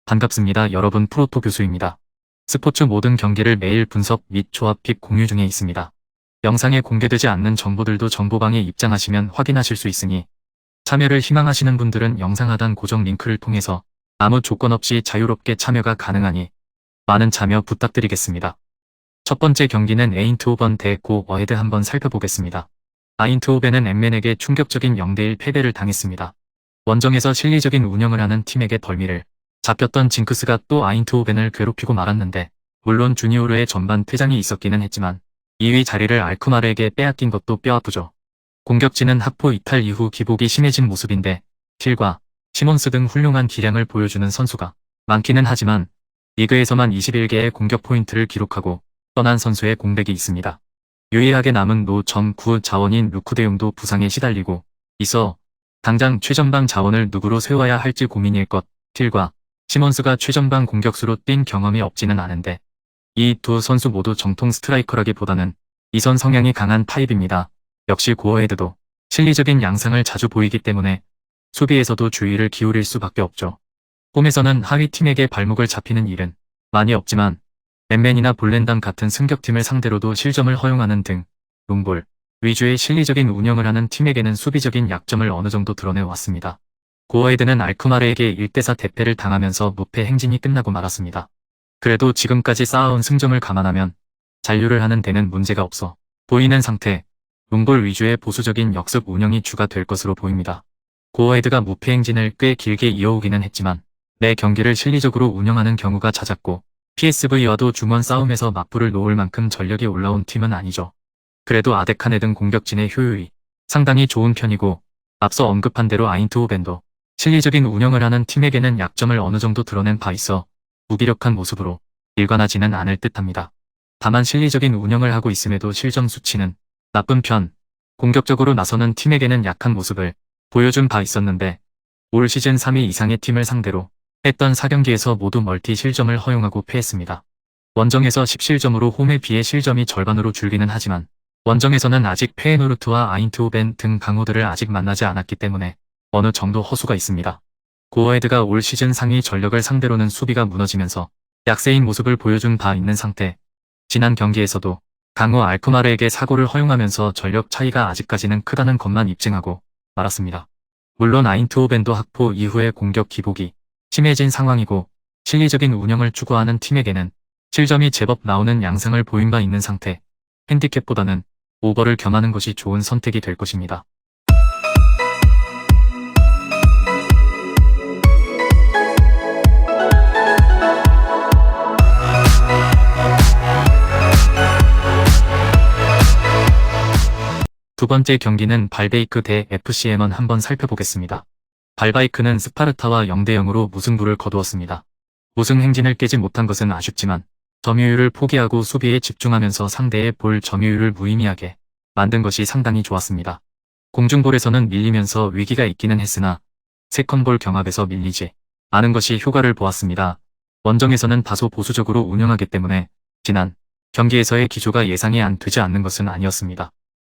반갑습니다. 여러분, 프로토 교수입니다. 스포츠 모든 경기를 매일 분석 및 조합 픽 공유 중에 있습니다. 영상에 공개되지 않는 정보들도 정보방에 입장하시면 확인하실 수 있으니 참여를 희망하시는 분들은 영상 하단 고정 링크를 통해서 아무 조건 없이 자유롭게 참여가 가능하니 많은 참여 부탁드리겠습니다. 첫 번째 경기는 에인트호벤 대 고 어헤드 한번 살펴보겠습니다. 아인트호벤은 엠맨에게 충격적인 0대1 패배를 당했습니다. 원정에서 실리적인 운영을 하는 팀에게 덜미를 잡혔던 징크스가 또 아인트호벤을 괴롭히고 말았는데, 물론 주니오르의 전반 퇴장이 있었기는 했지만 2위 자리를 알크마르에게 빼앗긴 것도 뼈아프죠. 공격진은 학포 이탈 이후 기복이 심해진 모습인데 틸과 시몬스 등 훌륭한 기량을 보여주는 선수가 많기는 하지만 리그에서만 21개의 공격 포인트를 기록하고 떠난 선수의 공백이 있습니다. 유일하게 남은 노.9 자원인 루크데움도 부상에 시달리고 있어 당장 최전방 자원을 누구로 세워야 할지 고민일 것. 틸과 시몬스가 최전방 공격수로 뛴 경험이 없지는 않은데 이 두 선수 모두 정통 스트라이커라기보다는 이선 성향이 강한 타입입니다. 역시 고어헤드도 실리적인 양상을 자주 보이기 때문에 수비에서도 주의를 기울일 수밖에 없죠. 홈에서는 하위 팀에게 발목을 잡히는 일은 많이 없지만 엠맨이나 볼렌담 같은 승격팀을 상대로도 실점을 허용하는 등 롱볼 위주의 실리적인 운영을 하는 팀에게는 수비적인 약점을 어느 정도 드러내왔습니다. 고어헤드는 알크마르에게 1대4 대패를 당하면서 무패 행진이 끝나고 말았습니다. 그래도 지금까지 쌓아온 승점을 감안하면 잔류를 하는 데는 문제가 없어 보이는 상태, 롱볼 위주의 보수적인 역습 운영이 주가 될 것으로 보입니다. 고어헤드가 무패 행진을 꽤 길게 이어오기는 했지만 매 경기를 실리적으로 운영하는 경우가 잦았고 PSV와도 중원 싸움에서 맞불을 놓을 만큼 전력이 올라온 팀은 아니죠. 그래도 아데카네 등 공격진의 효율이 상당히 좋은 편이고 앞서 언급한 대로 아인트호벤도 실리적인 운영을 하는 팀에게는 약점을 어느 정도 드러낸 바 있어 무기력한 모습으로 일관하지는 않을 듯합니다. 다만 실리적인 운영을 하고 있음에도 실점 수치는 나쁜 편, 공격적으로 나서는 팀에게는 약한 모습을 보여준 바 있었는데 올 시즌 3위 이상의 팀을 상대로 했던 4경기에서 모두 멀티 실점을 허용하고 패했습니다. 원정에서 10실점으로 홈에 비해 실점이 절반으로 줄기는 하지만 원정에서는 아직 페에노르트와 아인트호벤 등 강호들을 아직 만나지 않았기 때문에 어느 정도 허수가 있습니다. 고어헤드가 올 시즌 상위 전력을 상대로는 수비가 무너지면서 약세인 모습을 보여준 바 있는 상태, 지난 경기에서도 강호 알크마르에게 사고를 허용하면서 전력 차이가 아직까지는 크다는 것만 입증하고 말았습니다. 물론 아인트호벤도 학포 이후의 공격 기복이 심해진 상황이고 실리적인 운영을 추구하는 팀에게는 실점이 제법 나오는 양상을 보인 바 있는 상태, 핸디캡보다는 오버를 겸하는 것이 좋은 선택이 될 것입니다. 두 번째 경기는 발베이크 대 FCM은 한번 살펴보겠습니다. 발바이크는 스파르타와 0대0으로 무승부를 거두었습니다. 우승 행진을 깨지 못한 것은 아쉽지만 점유율을 포기하고 수비에 집중하면서 상대의 볼 점유율을 무의미하게 만든 것이 상당히 좋았습니다. 공중볼에서는 밀리면서 위기가 있기는 했으나 세컨볼 경합에서 밀리지 않은 것이 효과를 보았습니다. 원정에서는 다소 보수적으로 운영하기 때문에 지난 경기에서의 기조가 예상이 안 되지 않는 것은 아니었습니다.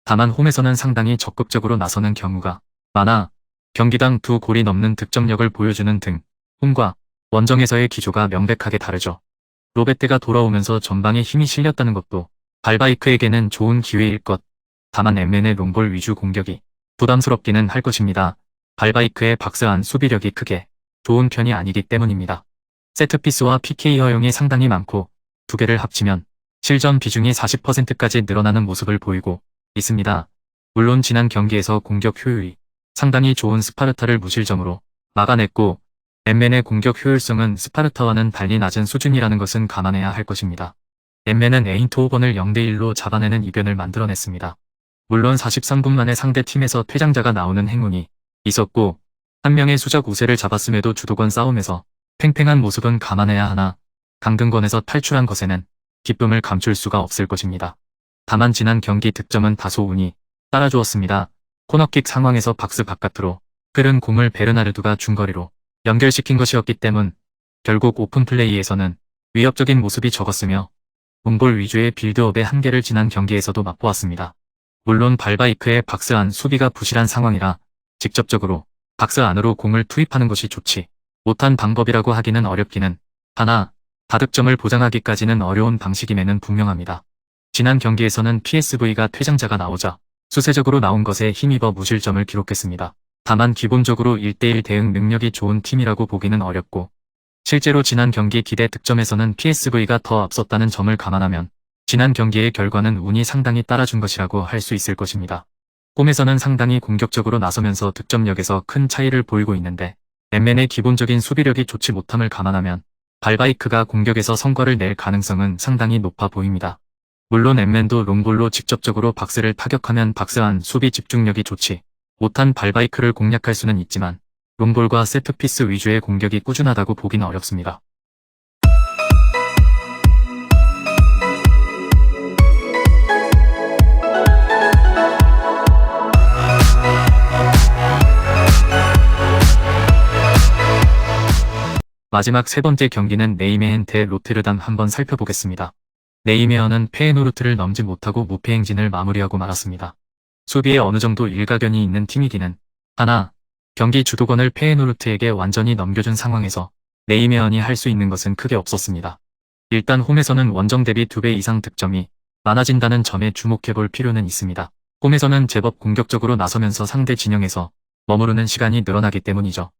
다만 홈에서는 상당히 적극적으로 나서는 경우가 많아 경기당 2골이 넘는 득점력을 보여주는 등 홈과 원정에서의 기조가 명백하게 다르죠. 로베테가 돌아오면서 전방에 힘이 실렸다는 것도 발바이크에게는 좋은 기회일 것. 다만 엠맨의 롱볼 위주 공격이 부담스럽기는 할 것입니다. 발바이크의 박스안 수비력이 크게 좋은 편이 아니기 때문입니다. 세트피스와 PK 허용이 상당히 많고 두 개를 합치면 실점 비중이 40%까지 늘어나는 모습을 보이고 있습니다. 물론 지난 경기에서 공격 효율이 상당히 좋은 스파르타를 무실점으로 막아냈고 엠맨의 공격 효율성은 스파르타와는 달리 낮은 수준이라는 것은 감안해야 할 것입니다. 엠맨은 에인트호벤을 0대1로 잡아내는 이변을 만들어냈습니다. 물론 43분 만에 상대 팀에서 퇴장자가 나오는 행운이 있었고 한 명의 수적 우세를 잡았음에도 주도권 싸움에서 팽팽한 모습은 감안해야 하나 강등권에서 탈출한 것에는 기쁨을 감출 수가 없을 것입니다. 다만 지난 경기 득점은 다소 운이 따라주었습니다. 코너킥 상황에서 박스 바깥으로 흐른 공을 베르나르두가 중거리로 연결시킨 것이었기 때문 결국 오픈플레이에서는 위협적인 모습이 적었으며 롱볼 위주의 빌드업의 한계를 지난 경기에서도 맛보았습니다. 물론 발바이크의 박스 안 수비가 부실한 상황이라 직접적으로 박스 안으로 공을 투입하는 것이 좋지 못한 방법이라고 하기는 어렵기는 하나 다득점을 보장하기까지는 어려운 방식임에는 분명합니다. 지난 경기에서는 PSV가 퇴장자가 나오자 수세적으로 나온 것에 힘입어 무실점을 기록했습니다. 다만 기본적으로 1대1 대응 능력이 좋은 팀이라고 보기는 어렵고 실제로 지난 경기 기대 득점에서는 PSV가 더 앞섰다는 점을 감안하면 지난 경기의 결과는 운이 상당히 따라준 것이라고 할 수 있을 것입니다. 홈에서는 상당히 공격적으로 나서면서 득점력에서 큰 차이를 보이고 있는데 엠맨의 기본적인 수비력이 좋지 못함을 감안하면 발바이크가 공격에서 성과를 낼 가능성은 상당히 높아 보입니다. 물론 엠맨도 롱볼로 직접적으로 박스를 타격하면 박스 안 수비 집중력이 좋지 못한 발바이크를 공략할 수는 있지만 롱볼과 세트피스 위주의 공격이 꾸준하다고 보기는 어렵습니다. 마지막 세 번째 경기는 네이메헨 대 로테르담 한번 살펴보겠습니다. 네이메어는 페에노르트를 넘지 못하고 무패 행진을 마무리하고 말았습니다. 수비에 어느 정도 일가견이 있는 팀이기는 하나 경기 주도권을 페에노르트에게 완전히 넘겨준 상황에서 네이메언이 할 수 있는 것은 크게 없었습니다. 일단 홈에서는 원정 대비 2배 이상 득점이 많아진다는 점에 주목해볼 필요는 있습니다. 홈에서는 제법 공격적으로 나서면서 상대 진영에서 머무르는 시간이 늘어나기 때문이죠.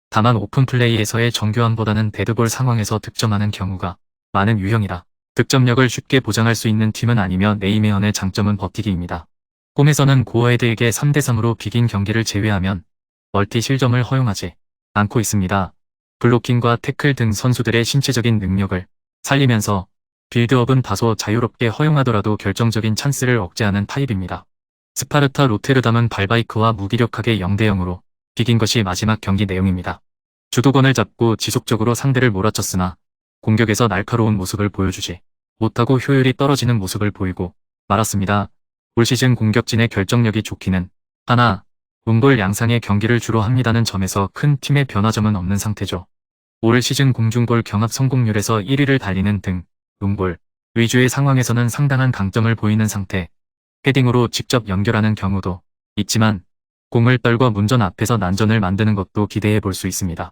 다만 오픈 플레이에서의 정교함보다는 데드볼 상황에서 득점하는 경우가 많은 유형이라 득점력을 쉽게 보장할 수 있는 팀은 아니며 네이메언의 장점은 버티기입니다. 홈에서는 고어헤드에게 3대3으로 비긴 경기를 제외하면 멀티 실점을 허용하지 않고 있습니다. 블로킹과 태클 등 선수들의 신체적인 능력을 살리면서 빌드업은 다소 자유롭게 허용하더라도 결정적인 찬스를 억제하는 타입입니다. 스파르타 로테르담은 발바이크와 무기력하게 0대0으로 비긴 것이 마지막 경기 내용입니다. 주도권을 잡고 지속적으로 상대를 몰아쳤으나 공격에서 날카로운 모습을 보여주지 못하고 효율이 떨어지는 모습을 보이고 말았습니다. 올 시즌 공격진의 결정력이 좋기는 하나 롱볼 양상의 경기를 주로 합니다는 점에서 큰 팀의 변화점은 없는 상태죠. 올 시즌 공중볼 경합 성공률에서 1위를 달리는 등 롱볼 위주의 상황에서는 상당한 강점을 보이는 상태. 헤딩으로 직접 연결하는 경우도 있지만 공을 떨궈 문전 앞에서 난전을 만드는 것도 기대해 볼 수 있습니다.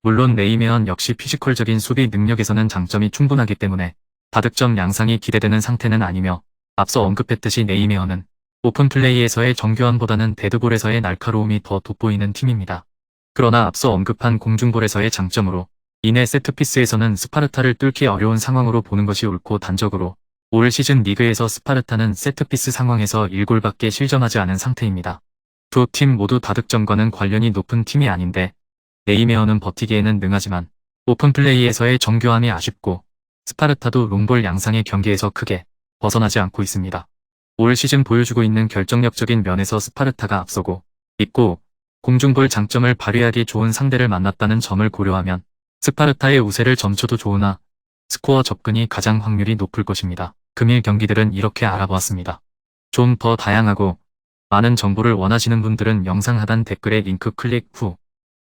물론 네이메언 역시 피지컬적인 수비 능력에서는 장점이 충분하기 때문에 다득점 양상이 기대되는 상태는 아니며 앞서 언급했듯이 네이메언은 오픈 플레이에서의 정교함보다는 데드볼에서의 날카로움이 더 돋보이는 팀입니다. 그러나 앞서 언급한 공중볼에서의 장점으로 이내 세트피스에서는 스파르타를 뚫기 어려운 상황으로 보는 것이 옳고 단적으로 올 시즌 리그에서 스파르타는 세트피스 상황에서 1골밖에 실점하지 않은 상태입니다. 두 팀 모두 다득점과는 관련이 높은 팀이 아닌데 네이메어는 버티기에는 능하지만 오픈 플레이에서의 정교함이 아쉽고 스파르타도 롱볼 양상의 경기에서 크게 벗어나지 않고 있습니다. 올 시즌 보여주고 있는 결정력적인 면에서 스파르타가 앞서고 있고 공중볼 장점을 발휘하기 좋은 상대를 만났다는 점을 고려하면 스파르타의 우세를 점쳐도 좋으나 스코어 접근이 가장 확률이 높을 것입니다. 금일 경기들은 이렇게 알아보았습니다. 좀 더 다양하고 많은 정보를 원하시는 분들은 영상 하단 댓글에 링크 클릭 후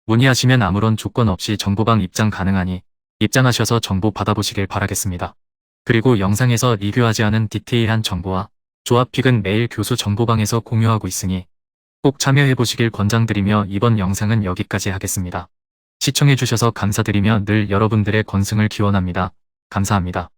문의하시면 아무런 조건 없이 정보방 입장 가능하니 입장하셔서 정보 받아보시길 바라겠습니다. 그리고 영상에서 리뷰하지 않은 디테일한 정보와 조합픽은 매일 교수 정보방에서 공유하고 있으니 꼭 참여해보시길 권장드리며 이번 영상은 여기까지 하겠습니다. 시청해주셔서 감사드리며 늘 여러분들의 건승을 기원합니다. 감사합니다.